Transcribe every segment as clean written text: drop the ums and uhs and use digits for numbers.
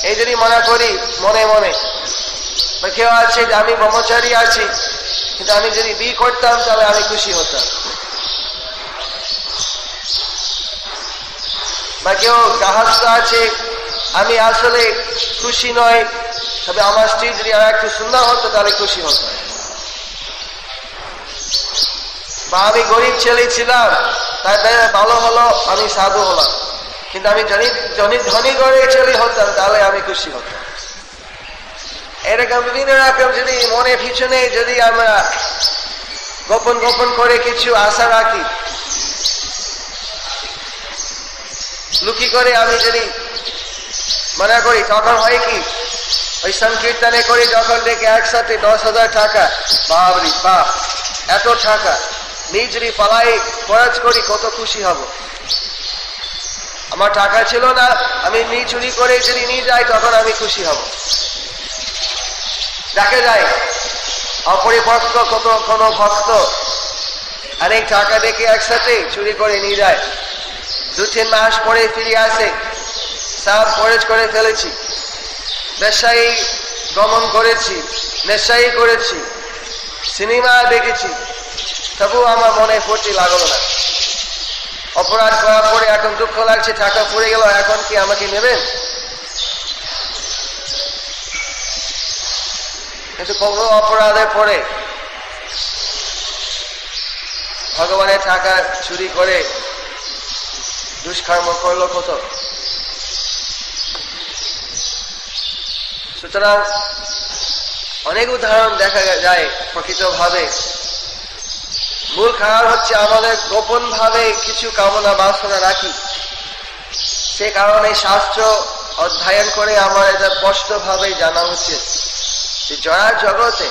এই যদি মনে করি মনে মনে, কেউ আছে যে আমি ব্রহ্মচারী আছি, কিন্তু আমি যদি বিয়ে করতাম তাহলে আমি খুশি হতাম, বা কেউ গার্হস্থ্য আছে আমি আসলে খুশি নয়, তবে আমার স্ত্রী যদি আর একটু সুন্দর হতো তাহলে খুশি হতো, বা আমি গরিব ছেলে ছিলাম তাই ভালো হলো আমি সাধু হলাম, কিন্তু আমি ধনী করে ছেলে হতাম তাহলে আমি খুশি হতাম। এরকম বিভিন্ন রকম যদি মনে পিছনে যদি আমরা গোপন গোপন করে কিছু আশা রাখি, লুকি করে আমি যদি মনে করি, তখন হয় কি ওই সংকীর্তনে করি যখন দেখে একসাথে 10,000 টাকা, বাবরি বাপ এত টাকা, নিজেরই পালাই খরচ করি কত খুশি হব। আমার টাকা ছিল না, আমি চুরি করে যদি নিয়ে যাই তখন আমি খুশি হব। দেখা যায় অপরিপক্ত কোনো ভক্ত অনেক টাকা দেখে একসাথে চুরি করে নিয়ে যায়, 2-3 মাস পরে ফিরে আসে, সব খরচ করে ফেলেছি, নেশাই গমন করেছি, নেশাই করেছি, সিনেমা দেখেছি, তবু আমার মনে ফুর্তি লাগলো না। অপরাধ করার পরে এখন দুঃখ লাগছে, টাকা পড়ে গেল, এখন কি আমাকে নেবেন? কিন্তু কোনো অপরাধের পরে ভগবানের টাকা চুরি করে দুষ্কর্ম করলো কত। সুতরাং অনেক উদাহরণ দেখা যায় প্রকৃতভাবে। মূল কারণ হচ্ছে আমাদের গোপন ভাবে কিছু কামনা বাসনা রাখি, সে কারণে শাস্ত্র অধ্যয়ন করে আমার এটা স্পষ্ট ভাবে জানা উচিত যে জড় জগতে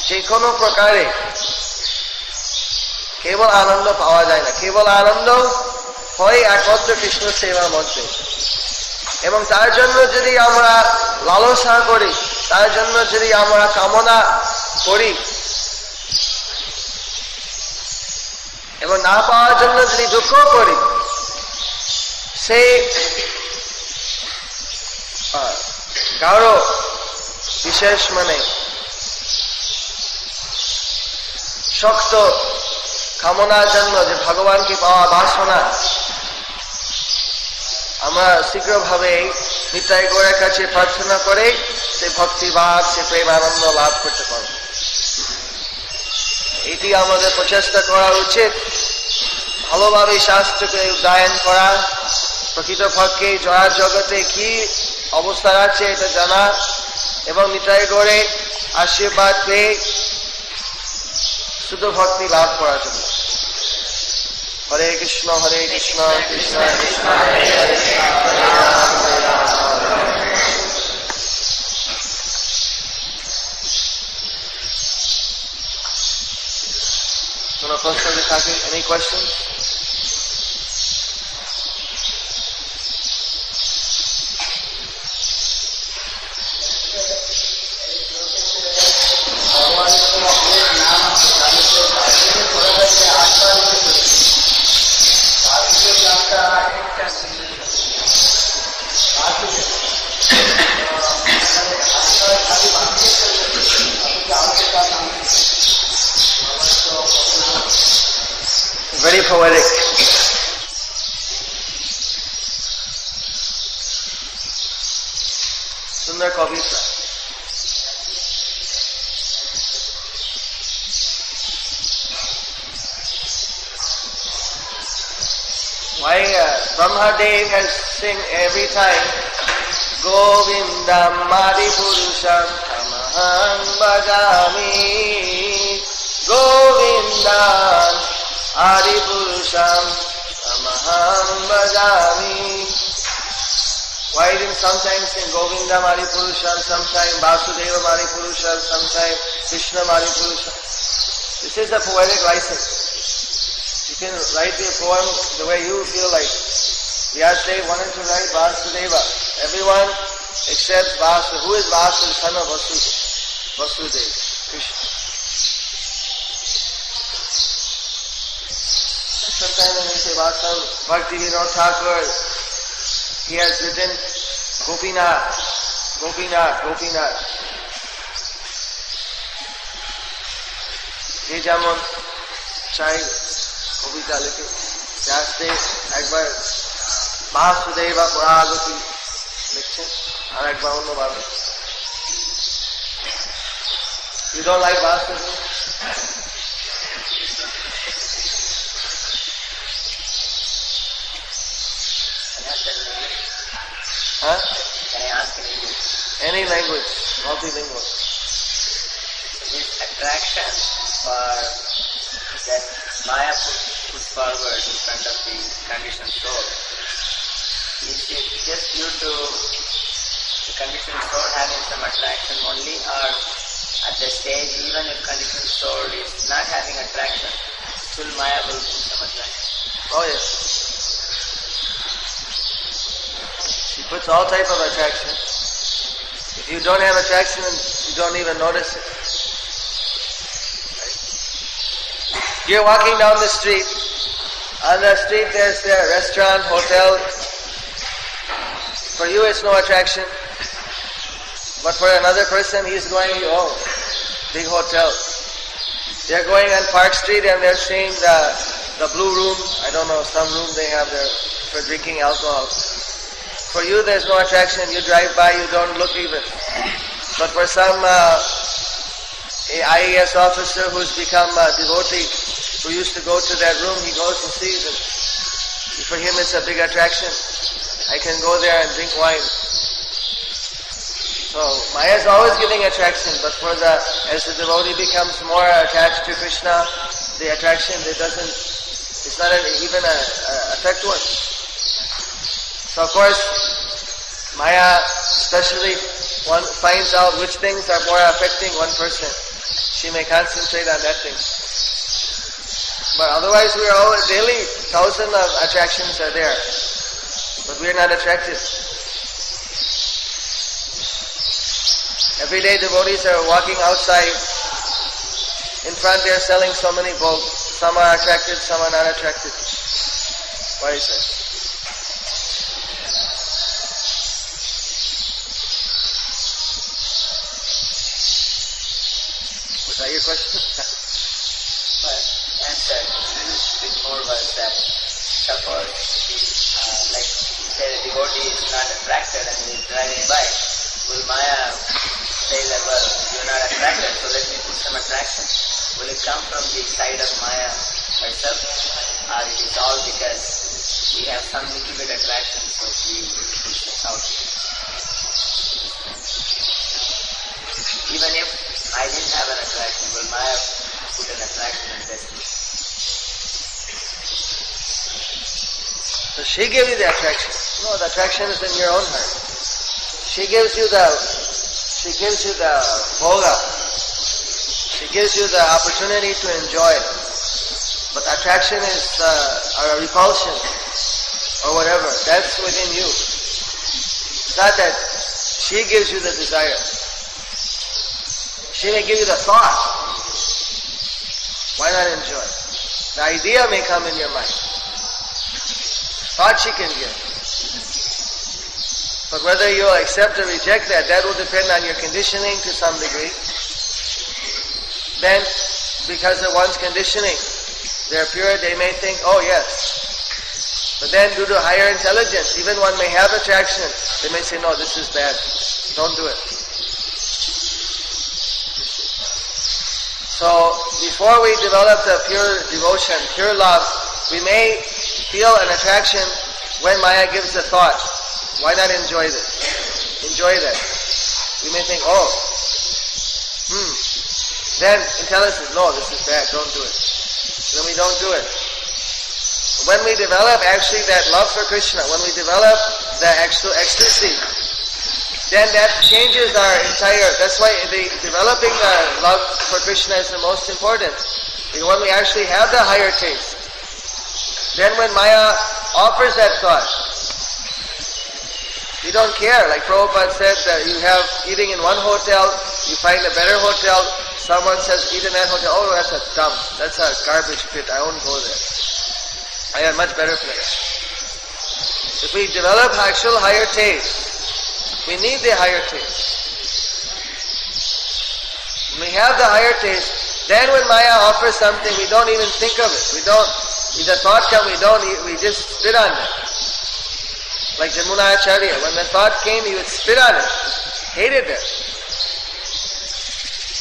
যে কোনো প্রকারে কেবল আনন্দ পাওয়া যায় না, কেবল আনন্দ হয় একমাত্র কৃষ্ণ সেবার মধ্যে। এবং তার জন্য যদি আমরা লালসা করি, তার জন্য যদি আমরা কামনা করি, এবং না পাওয়ার জন্য যদি দুঃখ করি, সে কারো বিশেষ শক্ত কামনার জন্য যে ভগবানকে পাওয়া বাসনা, আমরা শীঘ্রভাবে নিতাই গৌরের কাছে প্রার্থনা করে সে ভক্তিভাব, সে প্রেম আনন্দ লাভ করতে পারব। এটি আমাদের প্রচেষ্টা করা উচিত, ভালোভাবে শাস্ত্রকে অধ্যয়ন করা, প্রকৃতপক্ষে জড় জগতে কি অবস্থা আছে এটা জানা, এবং নিতাই গৌরে আশীর্বাদ পেয়ে শুধু ভক্তি লাভ করার জন্য। হরে কৃষ্ণ কৃষ্ণ কৃষ্ণ হরে হরে। কোনো প্রশ্ন যদি থাকে, any questions? Very poetic. सुंदर कविता। Why Brahmadev has sing every time Govindam Adi Purusham Tamaham Bhajami, Govindam Adi Purusham Tamaham Bhajami. Why didn't sometimes sing Govindam Adi Purusham, sometimes Vasudevam Adi Purusham, sometimes Krishna Adi Purusham? This is the poetic license. You can write your poem the way you feel like. Vyasadeva wanted to write Vasudeva. Everyone except Vasudeva. Who is Vasudeva? Son of Vasudeva. Vasudeva, Krishna. Sometimes when we say Vasudeva, Bhakti Vinod Thakur, he has written Gopinath, Gopinath, Gopinath. যে যেমন চাই কবিতা লিখে যাতে একবার বাসুদেবা পরাগতি লিখছেন আর একবার অন্যভাবে। You don't like Vasudeva? Huh? Can I ask in English? Any language, multilingual. This attraction for that Maya puts forward in front of the conditioned soul, is it just due to the conditioned soul having some attraction only, or at the stage even if conditioned soul is not having attraction, still Maya will put some attraction? Oh yes. She puts all type of attraction. If you don't have attraction, you don't even notice it. You're walking down the street. On the street there's a restaurant, hotel. For you it's no attraction. But for another person, he's going, oh, big hotel. They're going on Park Street and they're seeing the blue room. I don't know, some room they have there for drinking alcohol. For you there's no attraction. You drive by, you don't look even. But for some IAS officer who's become a devotee, who used to go to that room, he goes and sees it. For him it's a big attraction. I can go there and drink wine. So Maya is always giving attraction, but as the devotee becomes more attached to Krishna, the attraction it's not even a effect one. So of course, Maya especially one finds out which things are more affecting one person. She may concentrate on that thing. But otherwise we are always daily, thousands of attractions are there. But we are not attracted. Every day devotees are walking outside. In front they are selling so many bulbs. Some are attracted, some are not attracted. Why is that? Was that your question? But answer with more was that suppose like you said, a devotee is not attracted and he is driving by. Will Maya say that, well, you're not attracted, so let me put some attraction? Will it come from the side of Maya herself, or it is all because we have some little bit attraction, so she puts us out? Even if I didn't have an attraction, will Maya put an attraction in destiny? So she gives you the attraction. No, the attraction is in your own heart. She gives you the bhoga. She gives you the opportunity to enjoy. But attraction is or a repulsion or whatever. That's within you. It's not that she gives you the desire. She may give you the thought. Why not enjoy? The idea may come in your mind. Thought she can give. But whether you'll accept or reject that will depend on your conditioning to some degree. Then, because of one's conditioning, they're pure, they may think, oh yes. But then due to higher intelligence, even one may have attraction, they may say, no, this is bad. Don't do it. So, before we develop the pure devotion, pure love, we may feel an attraction when Maya gives a thought. Why not enjoy this? Enjoy that. We may think, oh, Then intelligence says, no, this is bad, don't do it. Then we don't do it. When we develop actually that love for Krishna, when we develop the actual ecstasy, then that changes our entire, that's why developing the love for Krishna is the most important. Because when we actually have the higher taste, then when Maya offers that thought, you don't care. Like Prabhupada said that you have eating in one hotel, you find a better hotel, someone says eat in that hotel, oh that's a dump, that's a garbage pit, I won't go there. I have much better place. If we develop actual higher taste, We need the higher taste. When we have the higher taste, then when Maya offers something, we don't even think of it. We don't, if the thought comes, we just spit on it. Like Jamuna Acharya, when the thought came, he would spit on it. Hated it.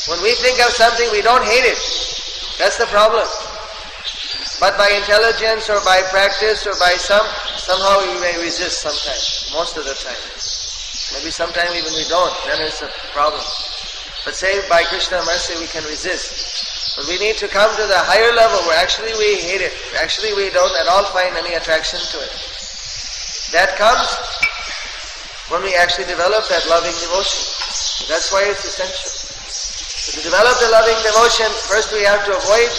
When we think of something, we don't hate it. That's the problem. But by intelligence or by practice or by somehow we may resist sometimes, most of the time. Maybe sometimes even we don't, then it's a problem. But say by Krishna mercy we can resist. But we need to come to the higher level where actually we hate it. Actually we don't at all find any attraction to it. That comes when we actually develop that loving devotion. That's why it's essential. To develop the loving devotion, first we have to avoid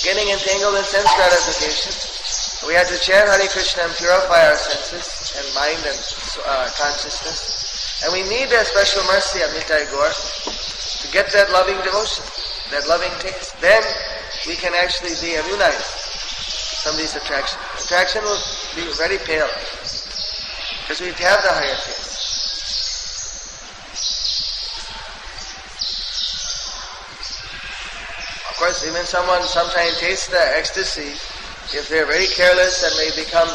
getting entangled in sense gratification. We have to chant Hare Krishna and purify our senses and mind and consciousness. And we need that special mercy of Nitai Gaur to get that loving devotion, that loving taste. Then we can actually be immunized from these attractions. Attraction will be very pale because we have the higher taste. Of course, even someone sometimes tastes the ecstasy, if they're very careless and they become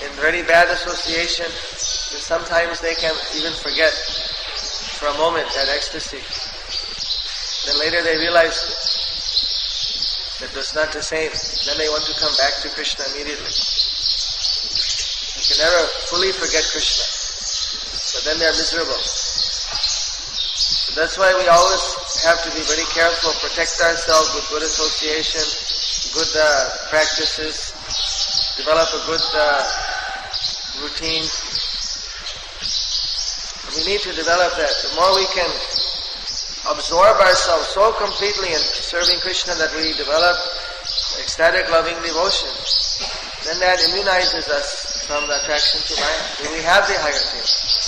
in very bad association, then sometimes they can even forget for a moment that ecstasy. Then later they realize that that's not the same. Then they want to come back to Krishna immediately. You can never fully forget Krishna, but then they're miserable. That's why we always have to be very careful, protect ourselves with good association, good practices, develop a good routine. We need to develop that. The more we can absorb ourselves so completely in serving Krishna that we develop ecstatic loving devotion, then that immunizes us from the attraction to Maya. We have the higher taste.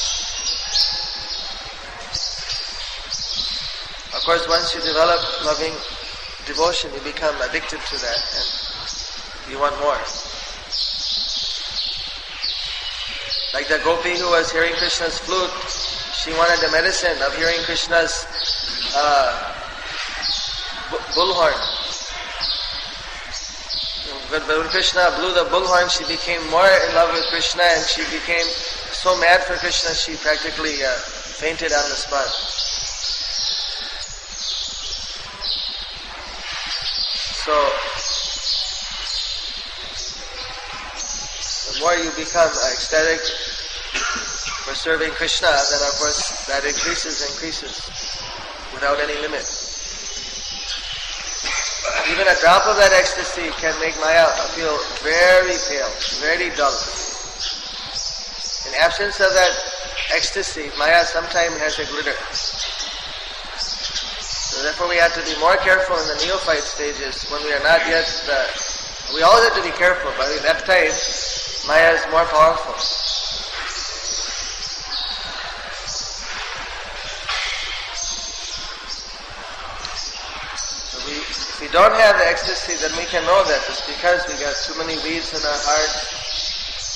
Of course, once you develop loving devotion, you become addicted to that and you want more. Like the gopi who was hearing Krishna's flute, she wanted the medicine of hearing Krishna's bullhorn. But when Krishna blew the bullhorn, she became more in love with Krishna and she became so mad for Krishna she practically fainted on the spot. So, the more you become ecstatic for serving Krishna, then of course that increases without any limit. Even a drop of that ecstasy can make Maya feel very pale, very dull. In absence of that ecstasy, Maya sometimes has a glitter. So therefore we have to be more careful in the neophyte stages when we are not yet, we always have to be careful, but at that time, Maya is more powerful. So if we don't have the ecstasy, then we can know that it's because we got too many weeds in our heart,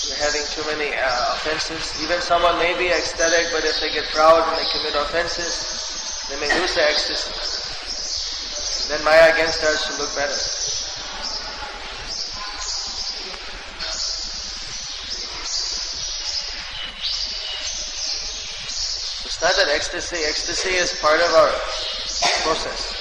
we're having too many offenses. Even someone may be ecstatic, but if they get proud and they commit offenses, they may lose the ecstasy. Then Maya again starts to look better. It's not that ecstasy is part of our process.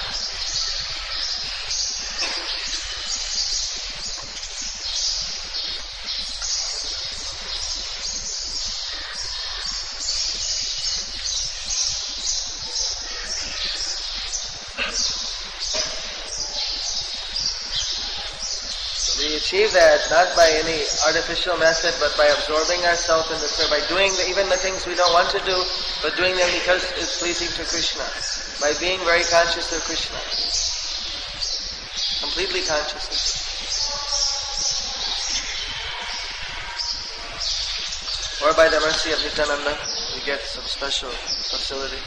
We achieve that not by any artificial method, but by absorbing ourselves in the service, by doing even the things we don't want to do, but doing them because it's pleasing to Krishna, by being very conscious of Krishna, completely conscious. Or by the mercy of Nityananda, we get some special facility.